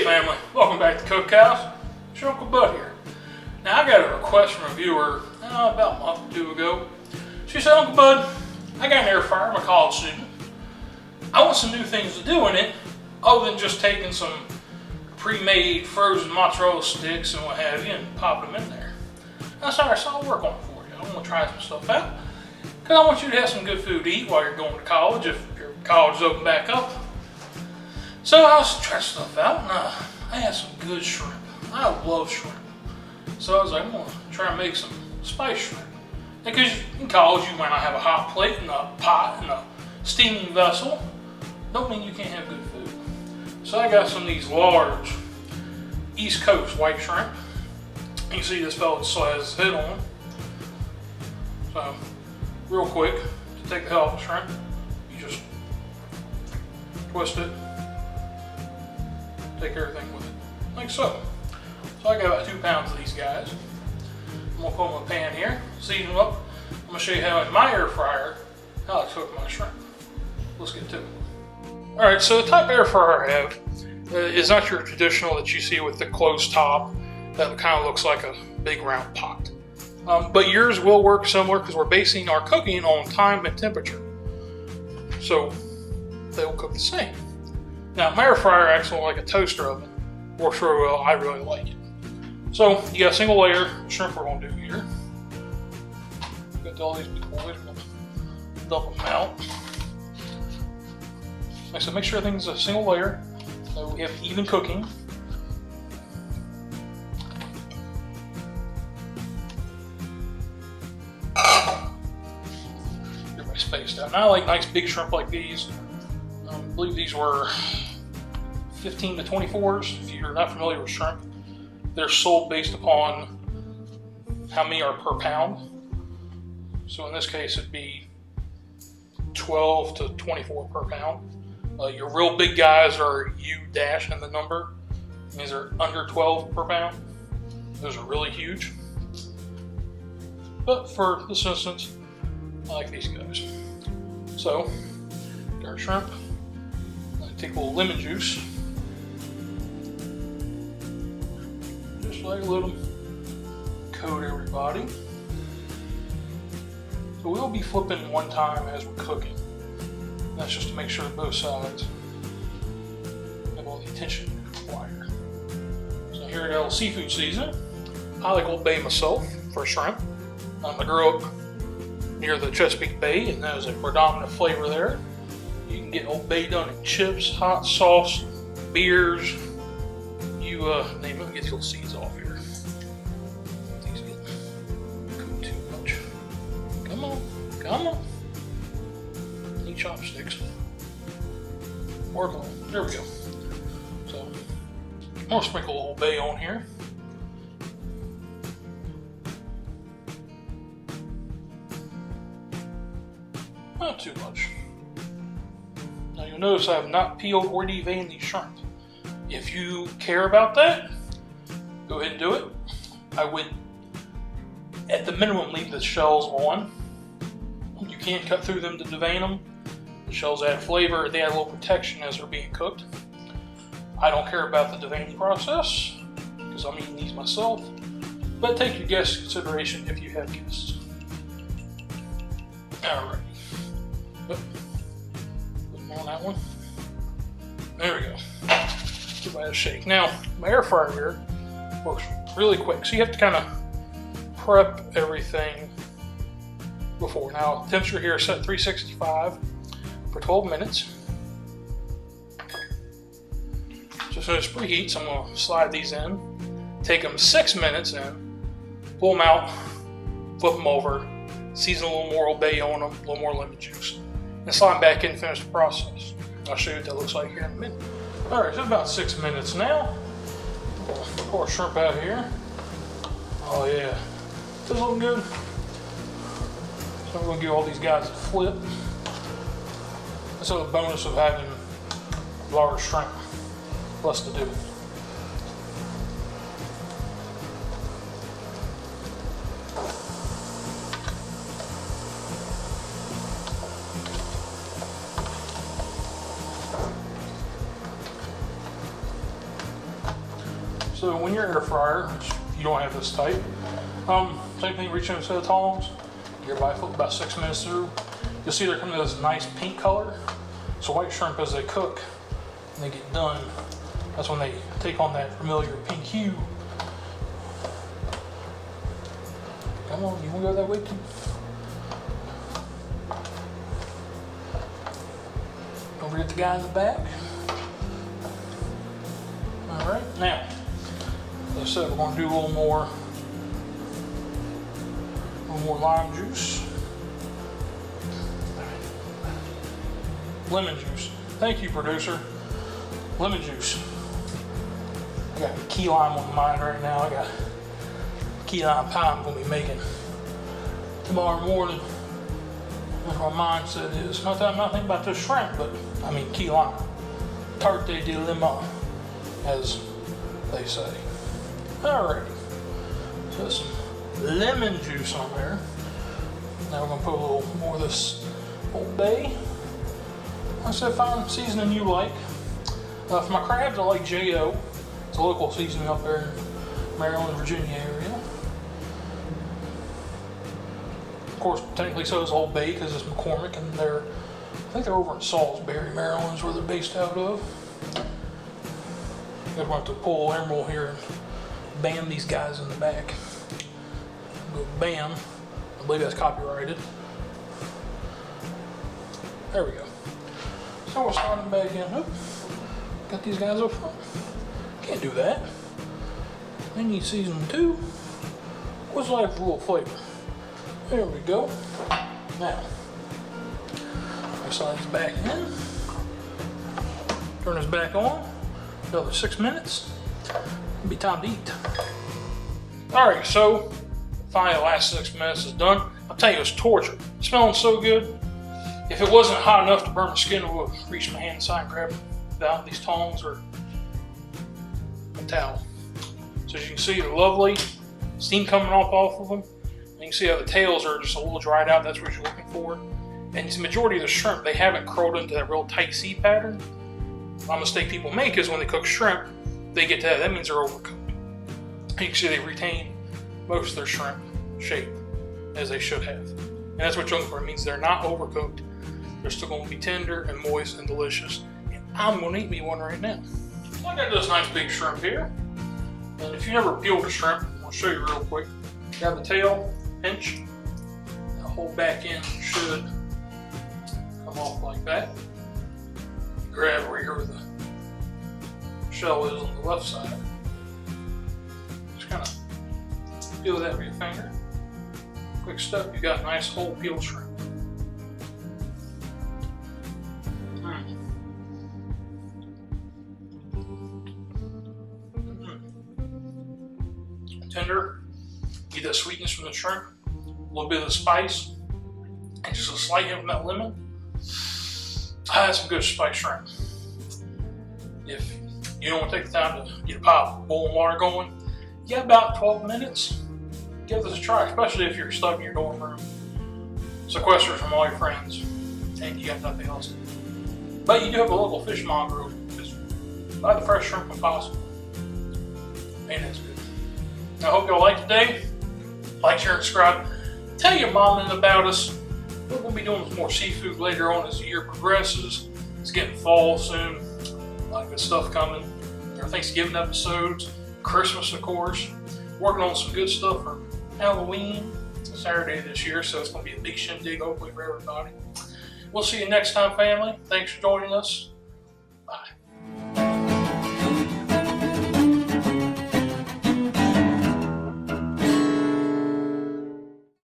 family, welcome back to Cookhouse. It's your Uncle Bud here. Now I got a request from a viewer about a month or two ago. She said, Uncle Bud, I got an air fryer, I'm a college student. I want some new things to do in it other than just taking some pre-made frozen mozzarella sticks and what have you and popping them in there. I said, alright, so I'll work on it for you. I want to try some stuff out because I want you to have some good food to eat while you're going to college if your college is open back up. So I was trying stuff out and I had some good shrimp. I love shrimp. So I was like, I'm going to try and make some spice shrimp. Because in college you might not have a hot plate and a pot and a steaming vessel. Don't mean you can't have good food. So I got some of these large East Coast white shrimp. You can see this fella still has his head on. So real quick, to take the head off the shrimp, you just twist it. Take everything with it, like so. So I got about 2 pounds of these guys. I'm gonna put them in a pan here, season them up. I'm gonna show you how in my air fryer, how I cook my shrimp. Let's get to it. All right, so the type of air fryer I have is not your traditional that you see with the closed top that kind of looks like a big round pot. But yours will work similar because we're basing our cooking on time and temperature. So they will cook the same. Now, my air fryer acts like a toaster oven. Works very well. I really like it. So, you got a single layer shrimp we're going to do here. Got all these big boys. We'll dump them out. Like I said, make sure everything's a single layer so we have even cooking. Everybody's spaced out. Now, I like nice big shrimp like these. I believe these were 15 to 24s. If you're not familiar with shrimp, they're sold based upon how many are per pound. So in this case, it'd be 12 to 24 per pound. Your real big guys are U dash in the number. These are under 12 per pound. Those are really huge. But for this instance, I like these guys. So, got our shrimp. Take a little lemon juice. Just like let them coat everybody. So we'll be flipping one time as we're cooking. That's just to make sure both sides have all the attention required. So here I got a little seafood seasoning. I like Old Bay myself for shrimp. I grew up near the Chesapeake Bay and that was a predominant flavor there. You can get Old Bay done in chips, hot sauce, beers, you name it. Get these little seeds off here. These get cooked too much. Come on, come on. Need chopsticks. Work on. There we go. So, I'm gonna sprinkle Old Bay on here. Not too much. Now you'll notice I have not peeled or deveined these shrimp. If you care about that, go ahead and do it. I would, at the minimum, leave the shells on. You can't cut through them to devein them. The shells add flavor, they add a little protection as they're being cooked. I don't care about the deveining process, because I'm eating these myself. But take your guest consideration if you have guests. Alright. On that one. There we go. Give that a shake. Now, my air fryer here works really quick, so you have to kind of prep everything before. Now, temperature here is set 365 for 12 minutes. Just as it preheats, I'm going to slide these in, take them 6 minutes in, pull them out, flip them over, season a little more Old Bay on them, a little more lemon juice. And slide back in and finish the process. I'll show you what that looks like here in a minute. Alright, so about 6 minutes now. Pour our shrimp out here. Oh yeah. This is looking good. So I'm going to give all these guys a flip. That's the bonus of having large shrimp. Plus to do. So when your air fryer, which you don't have this type, same thing, reach in a set of tongs, your bite flip about 6 minutes through. You'll see they're coming to this nice pink color. So white shrimp, as they cook and they get done, that's when they take on that familiar pink hue. Come on, you wanna go that way too? Don't forget the guy in the back. All right, now, as I said, we're gonna do a little more lime juice. Lemon juice. Thank you, producer. Lemon juice. I got key lime on mine right now. I got key lime pie I'm gonna be making tomorrow morning. That's what my mindset is. Not that I'm not thinking about this shrimp, but I mean key lime. Tarte de limon, as they say. Alrighty. So some lemon juice on there. Now we're gonna put a little more of this Old Bay. I said find seasoning you like. For my crabs, I like J.O. It's a local seasoning up there in Maryland, Virginia area. Of course, technically so is Old Bay because it's McCormick, and I think they're over in Salisbury, Maryland is where they're based out of. I'm going to have to pull Emerald here and bam these guys in the back. Go bam. I believe that's copyrighted. There we go. So we're starting back in. Oop. Got these guys up front. Can't do that. They need season 2. What's like for a little flavor? There we go. Now, slide this back in. Turn this back on. Another 6 minutes. It'll be time to eat. Alright, so finally the last 6 minutes is done. I'll tell you, it's torture. It's smelling so good. If it wasn't hot enough to burn the skin, I would have reached my hand inside and grabbed without these tongs or a towel. So as you can see, they're lovely. Steam coming off of them. You can see how the tails are just a little dried out. That's what you're looking for. And the majority of the shrimp, they haven't curled into that real tight C pattern. A mistake people make is when they cook shrimp, they get to that. That means they're overcooked. You can see they retain most of their shrimp shape, as they should have. And that's what you're looking for. It means they're not overcooked. They're still going to be tender and moist and delicious. And I'm going to eat me one right now. So I got this nice big shrimp here. And if you never peeled a shrimp, I'll show you real quick. Grab the tail, pinch, the whole back end should come off like that. Grab where the shell is on the left side. Just kind of peel that with your finger. Quick step, you got a nice whole peeled shrimp. Tender, get that sweetness from the shrimp, a little bit of the spice, and just a slight hint from that lemon. That's some good spiced shrimp. If you don't want to take the time to get a pot of boiling water going, you got about 12 minutes. Give this a try, especially if you're stuck in your dorm room, sequestered from all your friends, and you got nothing else to do. But you do have a local fishmonger who just buy the fresh shrimp when possible. And it's good. I hope y'all liked today. Like, share, and subscribe. Tell your mom about us. We're going to be doing some more seafood later on as the year progresses. It's getting fall soon. A lot of good stuff coming. Our Thanksgiving episodes, Christmas, of course. Working on some good stuff for Halloween Saturday this year, so it's going to be a big shindig hopefully for everybody. We'll see you next time, family. Thanks for joining us.